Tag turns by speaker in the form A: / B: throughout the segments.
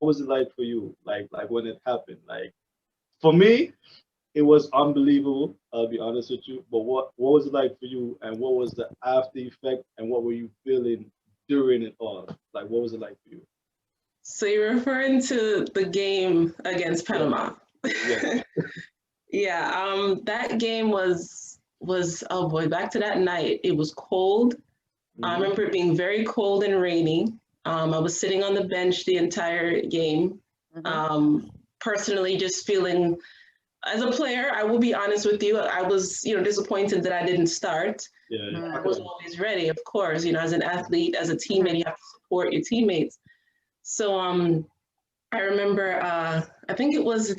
A: was it like for you? Like when it happened? Like for me, it was unbelievable. I'll be honest with you. But what was it like for you? And what was the after effect? And what were you feeling during it all? Like what was it like for you?
B: So you're referring to the game against
A: Yeah,
B: Panama.
A: yeah.
B: Yeah, that game was oh boy, back to that night. It was cold. I
A: Hmm.
B: remember it being very cold and rainy. I was sitting on the bench the entire game.
C: Mm-hmm.
B: Personally, just feeling as a player, I will be honest with you, I was, disappointed that I didn't start.
A: Yeah, yeah. I
B: I
A: could
B: was
A: understand.
B: always ready, of course. As an athlete, as a
C: Mm-hmm.
B: teammate, you have to support your teammates. So I remember, I think it was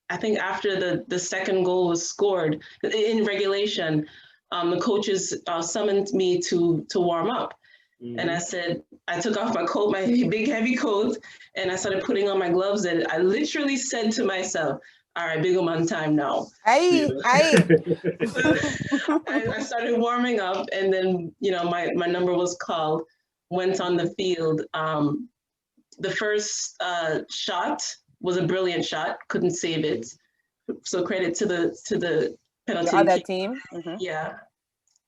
B: I think after the second goal was scored in regulation, the coaches summoned me to warm up. And I
A: Hmm.
B: said, I took off my coat, my big heavy coat, and I started putting on my gloves. And I literally said to myself, all right, big man time now.
A: See
C: Aye.
B: I started warming up, and then, my number was called, went on the field. The first shot was a brilliant shot, couldn't save it.
A: that?
B: So credit to the
C: The
B: penalty
C: other
B: kick.
C: team. Mm-hmm.
B: Yeah.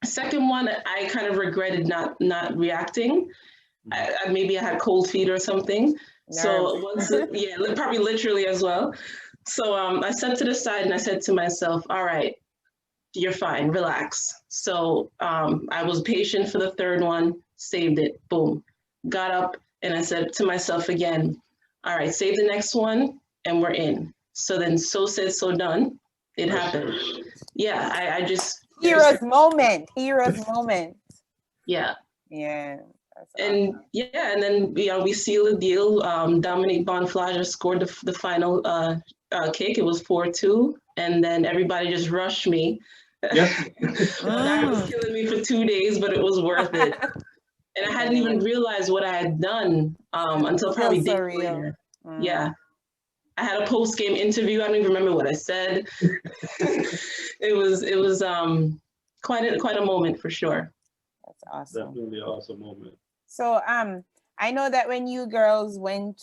B: Second one, I kind of regretted not reacting. Maybe I had cold feet or something.
C: Nerves.
B: So once, yeah, probably literally as well. So I stepped to the side and I said to myself, "All right, you're fine, relax." So I was patient for the third one, saved it, boom, got up, and I said to myself again, "All right, save the next one, and we're in." So then, so said, so done. It
A: That's
B: happened.
A: true.
B: Yeah, I just
C: Hero's moment. Hero's moment.
B: yeah.
C: Yeah. That's
B: And
C: awesome.
B: yeah, and then we sealed the deal. Dominic Bonflager scored the final kick. It was 4-2, and then everybody just rushed me.
A: Yes.
B: That was
C: Mm.
B: killing me for 2 days, but it was worth it. And
C: I
B: I
C: can
B: hadn't even
C: imagine.
B: realized what I had done until
C: Still
B: probably days
C: surreal.
B: later.
C: Mm.
B: Yeah, I had a post game interview. I don't even remember what I said. It was quite a moment for sure.
C: That's awesome.
A: Definitely an awesome moment.
C: So I know that when you girls when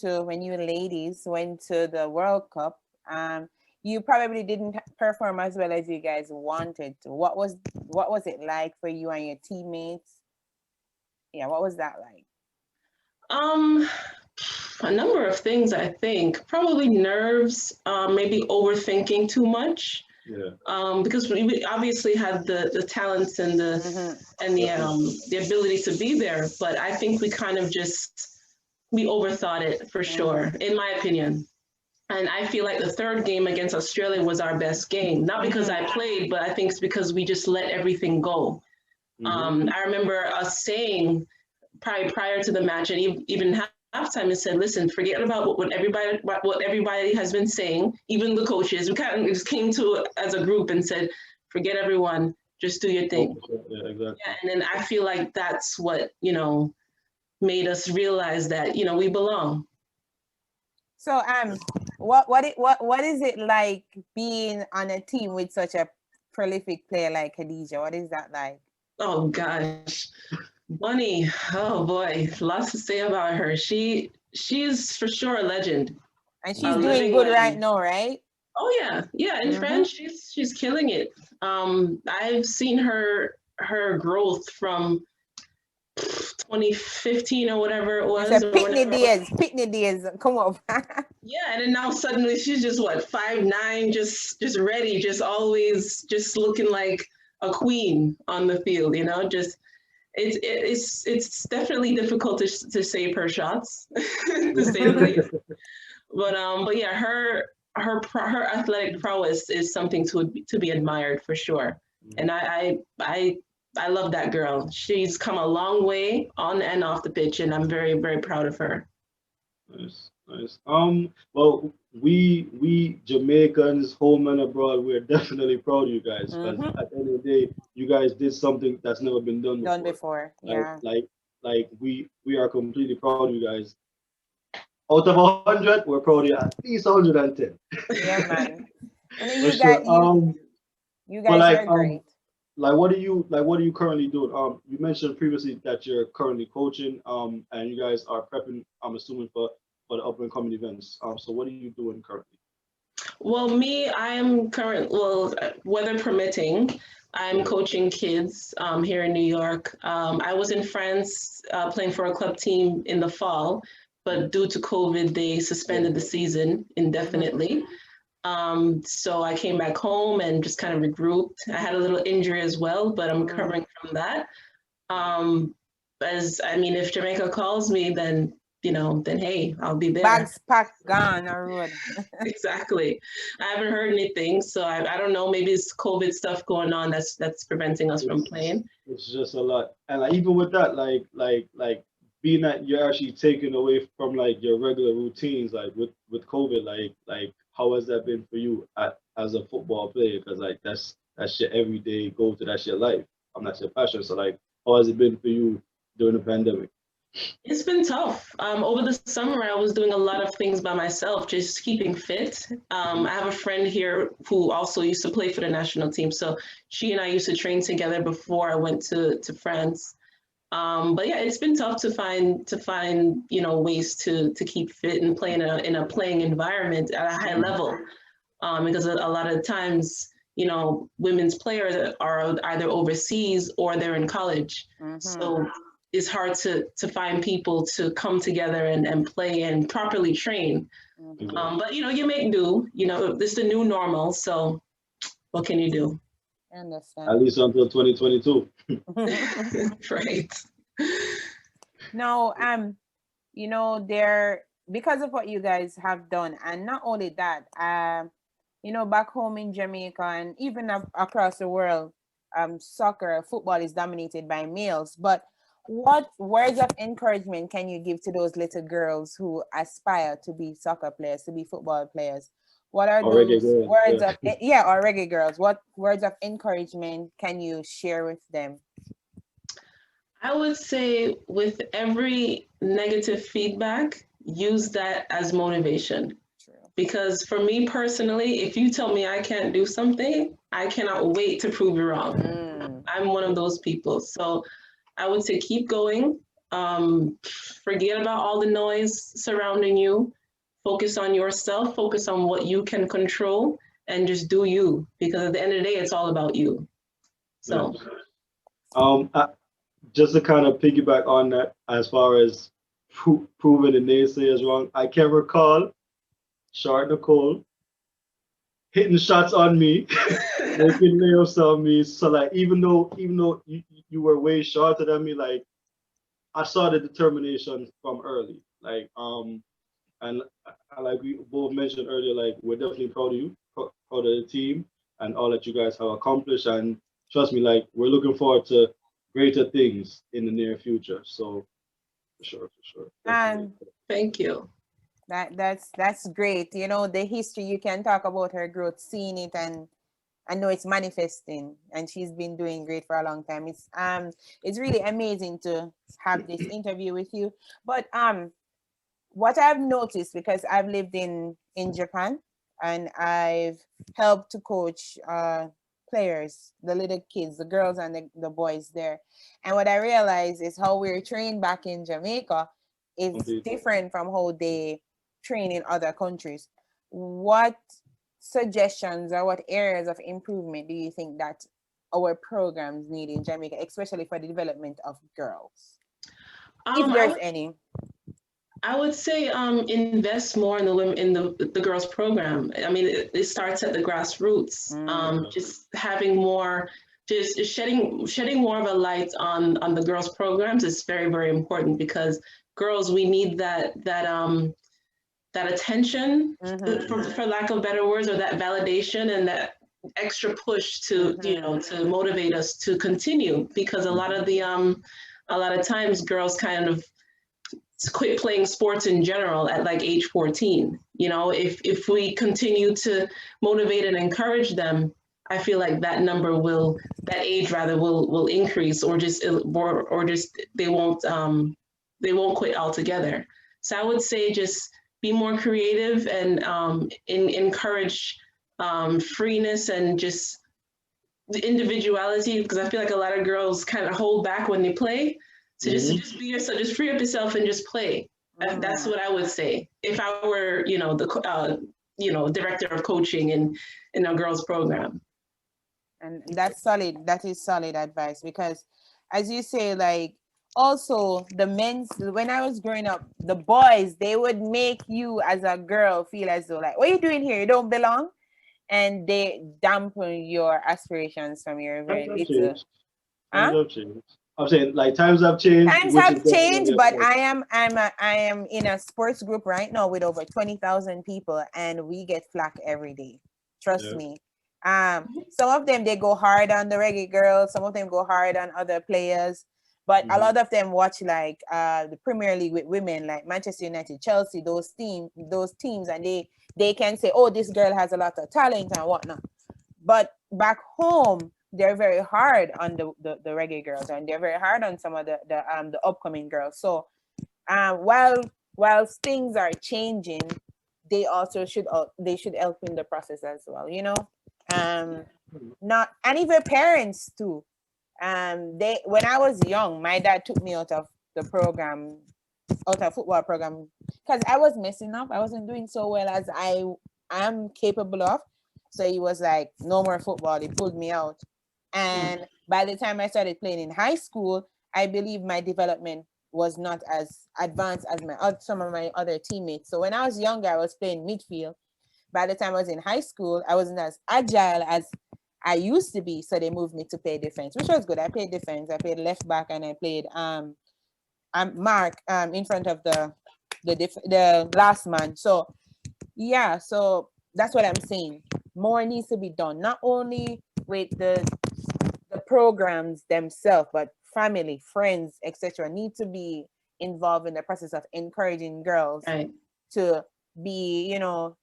C: you ladies went to the World Cup, you probably didn't perform as well as you guys wanted to. What was it like for you and your teammates? Yeah, what was that like?
B: Um, a number of things, I think. Probably nerves, maybe overthinking too much.
A: Yeah,
B: Because we obviously had the talents and the
C: Mm-hmm.
B: and the
A: definitely.
B: um the ability to be there, but I think we kind of just we overthought it for
C: Mm-hmm.
B: sure, in my opinion. And I feel like the third game against Australia was our best game, not because
C: Mm-hmm.
B: I played, but I think it's because we just let everything go.
A: Hmm.
B: I remember us saying probably prior to the match and even halftime and said, listen, forget about what everybody has been saying, even the coaches. We kind of just came to as a group and said, forget everyone, just do your thing.
A: Focus on, yeah,
B: Yeah,
A: exactly.
B: and then I feel like that's what made us realize that we belong.
C: So what is it like being on a team with such a prolific player like Khadija? What is that like?
B: Oh gosh, Bunny. Oh boy, lots to say about her. She's for sure a legend,
C: And she's
B: a
A: Hmm.
C: doing
B: living
C: good right
B: legend.
C: now, right?
B: Oh yeah, yeah. In
C: Mm-hmm.
B: France, she's killing it. I've seen her growth from 2015 or whatever it
C: It's a
B: was, or
C: pitney
B: whenever.
C: days, pitney days. Come on.
B: Yeah, and then now suddenly she's just what 5'9", just ready, just always just looking like a queen on the field. Just it's definitely difficult to save her shots, to say the least. But yeah, her athletic prowess is something to be admired for sure. And I love that girl. She's come a long way on and off the pitch, and I'm very very proud of her.
A: Nice, nice. Well, we Jamaicans, home and abroad, we're definitely proud of you guys because
C: Mm-hmm.
A: at the end of the day, you guys did something that's never been done
C: Done
A: before.
C: before.
A: Like,
C: Yeah.
A: like, like we are completely proud of you guys. Out of 100, we're proud of you at least 110
C: Yeah, man. And then
A: for sure.
C: you
A: But
C: guys are great.
A: what are you currently doing? You mentioned previously that you're currently coaching, and you guys are prepping. I'm assuming for for the up and coming events. So what are you doing currently?
B: Well, me, I am weather permitting, I'm
A: Mhm.
B: coaching kids here in New York. I was in France playing for a club team in the fall, but due to COVID, they suspended the season indefinitely. So I came back home and just kind of regrouped. I had a little injury as well, but I'm recovering from that. As I mean, if Jamaica calls me, then then hey, I'll be there.
C: Bags packed, gone, or road.
B: Exactly. I haven't heard anything, so I don't know. Maybe it's COVID stuff going on that's preventing us from playing.
A: It's just a lot, and like, even with that, like being that you're actually taken away from like your regular routines, like with COVID, like how has that been for you as a football player? Because like that's your everyday go to, that's your life. I'm not your passion. So like, how has it been for you during the pandemic?
B: It's been tough. Over the summer, I was doing a lot of things by myself, just keeping fit. I have a friend here who also used to play for the national team, so she and I used to train together before I went to France. But yeah, it's been tough to find ways to keep fit and play in a playing environment at a high level, because a lot of times women's players are either overseas or they're in college, so it's hard to find people to come together and play and properly train. But you make do. This is the new normal, so what can you do?
C: I
A: At
C: understand.
A: least until 2022.
B: Right.
C: No, there, because of what you guys have done, and not only that, back home in Jamaica and even across the world, soccer, football is dominated by males. But what words of encouragement can you give to those little girls who aspire to be soccer players, to be football players? What are
A: Or reggae
C: those
A: girls,
C: words
A: yeah.
C: of, or reggae girls? What words of encouragement can you share with them?
B: I would say with every negative feedback, use that as motivation.
C: True.
B: Because for me personally, if you tell me I can't do something, I cannot wait to prove you wrong. I'm one of those people. So I would say keep going. Forget about all the noise surrounding you. Focus on yourself, focus on what you can control, and just do you. Because at the end of the day, it's all about you.
A: Yeah.
B: So
A: I, just to kind of piggyback on that, as far as proving the naysayers wrong, I can recall Short Nicole hitting shots on me, making layups on me. So like, even though you were way shorter than me, like I saw the determination from early. And like we both mentioned earlier, like we're definitely proud of you, proud of the team, and all that you guys have accomplished. And trust me, like we're looking forward to greater things in the near future. So for sure, definitely.
C: And
B: thank you.
C: that's great. The history, you can talk about her growth, seeing it, and I know it's manifesting, and she's been doing great for a long time. It's really amazing to have this interview with you. But what I've noticed, because I've lived in Japan and I've helped to coach players, the little kids, the girls and the boys there. And what I realized is how we're trained back in Jamaica is different from how they train in other countries. What suggestions or what areas of improvement do you think that our programs need in Jamaica, especially for the development of girls? If there's any.
B: I would say invest more in the women in the girls program. I mean, it starts at the grassroots. Just having more, just shedding more of a light on the girls programs is very, very important, because girls, we need that attention, for lack of better words, or that validation and that extra push to to motivate us to continue, because a lot of times girls kind of quit playing sports in general at like age 14. If we continue to motivate and encourage them, I feel like that age rather will increase, or just they won't quit altogether. So I would say just be more creative and encourage freeness and just the individuality, because I feel like a lot of girls kind of hold back when they play. So just be yourself, just free up yourself and just play. That's what I would say. If I were, director of coaching in a girls program.
C: And that's solid. That is solid advice, because as you say, like, also the men's, when I was growing up, the boys, they would make you as a girl feel as though like, what are you doing here? You don't belong. And they dampen your aspirations from your very
A: Times have
C: little.
A: changed. Times have changed. I'm saying like times have changed.
C: Times
A: which is
C: have
A: definitely
C: changed,
A: a
C: but
A: plus.
C: I am in a sports group right now with over 20,000 people, and we get flack every day. Trust
A: Yeah.
C: me. Some of them, they go hard on the reggae girls. Some of them go hard on other players, but a lot of them watch like the Premier League with women, like Manchester United, Chelsea, those teams, and they can say, oh, this girl has a lot of talent and whatnot. But back home, they're very hard on the reggae girls, and they're very hard on some of the upcoming girls. So while things are changing, they also should help in the process as well, you know. Not, and even parents too. They, when I was young, my dad took me out of the program, out of football program, because I was messing up. I wasn't doing so well as I am capable of. So he was like, no more football. He pulled me out. And by the time I started playing in high school, I believe my development was not as advanced as some of my other teammates. So when I was younger, I was playing midfield. By the time I was in high school, I wasn't as agile as I used to be. So they moved me to play defense, which was good. I played defense. I played left back, and I played mark in front of the last man. So yeah, so that's what I'm saying. More needs to be done, not only with the programs themselves, but family, friends, etc. need to be involved in the process of encouraging girls to be,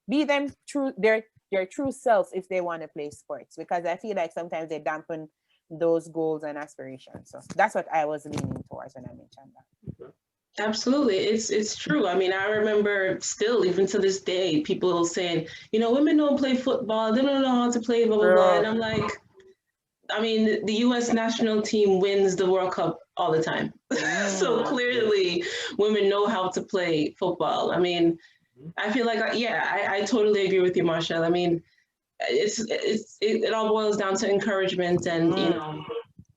C: be them true their true selves if they want to play sports, because I feel like sometimes they dampen those goals and aspirations. So that's what I was leaning towards when I mentioned that.
B: Absolutely. It's true. I mean, I remember still, even to this day, people saying, women don't play football, they don't know how to play, blah, blah, blah. And I'm like, I mean, the US national team wins the World Cup all the time. So clearly women know how to play football. I mean, I feel like, I totally agree with you, Marshall. I mean, it all boils down to encouragement and,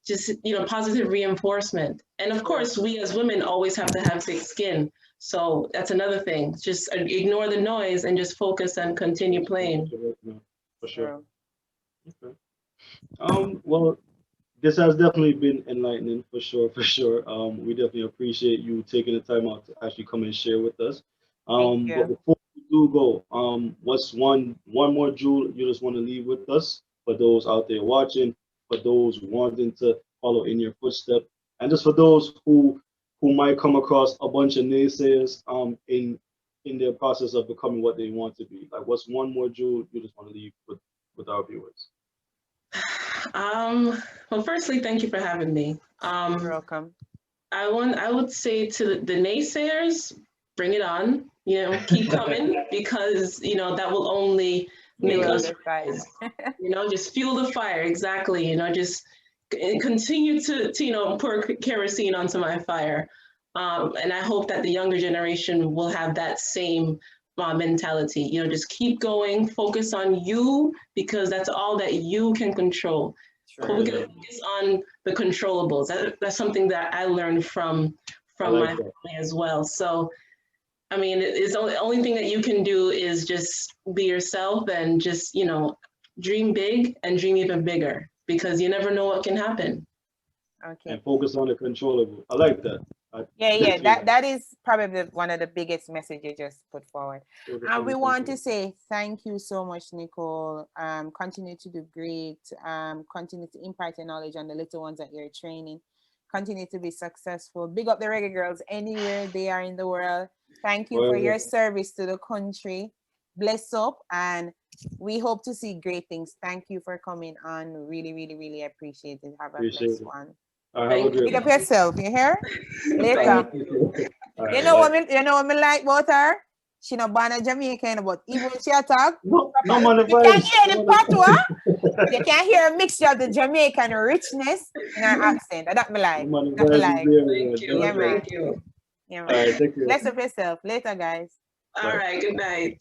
B: just, positive reinforcement. And of course, we as women always have to have thick skin. So that's another thing. Just ignore the noise and just focus and continue playing.
A: For sure. Okay. Well, this has definitely been enlightening for sure. We definitely appreciate you taking the time out to actually come and share with us. But before we do go, what's one more jewel you just want to leave with us for those out there watching, for those wanting to follow in your footsteps, and just for those who might come across a bunch of naysayers in their process of becoming what they want to be? Like, what's one more jewel you just want to leave with our viewers?
B: Well, firstly, thank you for having me.
C: You're welcome.
B: I would say to the naysayers, bring it on. Keep coming, because that will only make us rise. Just fuel the fire. Exactly. Just continue to pour kerosene onto my fire. And I hope that the younger generation will have that same mentality. Just keep going, focus on you, because that's all that you can control. Focus on the controllables. That's something that I learned from my family as well. So, I mean, it's the only thing that you can do is just be yourself and just, dream big and dream even bigger, because you never know what can happen.
C: Okay.
A: And focus on the controllable. I like that.
C: That is probably one of the biggest messages you just put forward. And we want to say thank you so much, Nicole. Continue to do great. Continue to impart your knowledge on the little ones that you're training. Continue to be successful. Big up the reggae girls anywhere they are in the world. Thank you for your service to the country. Bless up, and we hope to see great things. Thank you for coming on. Really, really, really appreciate it. Have a blessed one. Pick up yourself, you hear? Later. You know what me like about her? She not born a Jamaican, but even when she talk, you can hear the patois. You can hear a mixture of the Jamaican richness in her accent. That me like.
B: Thank you.
C: Yeah, man.
B: Thank you.
C: Yeah,
A: All
C: man.
A: right, take care.
C: Bless up yourself. Later, guys.
B: All
A: Bye.
B: right, good night.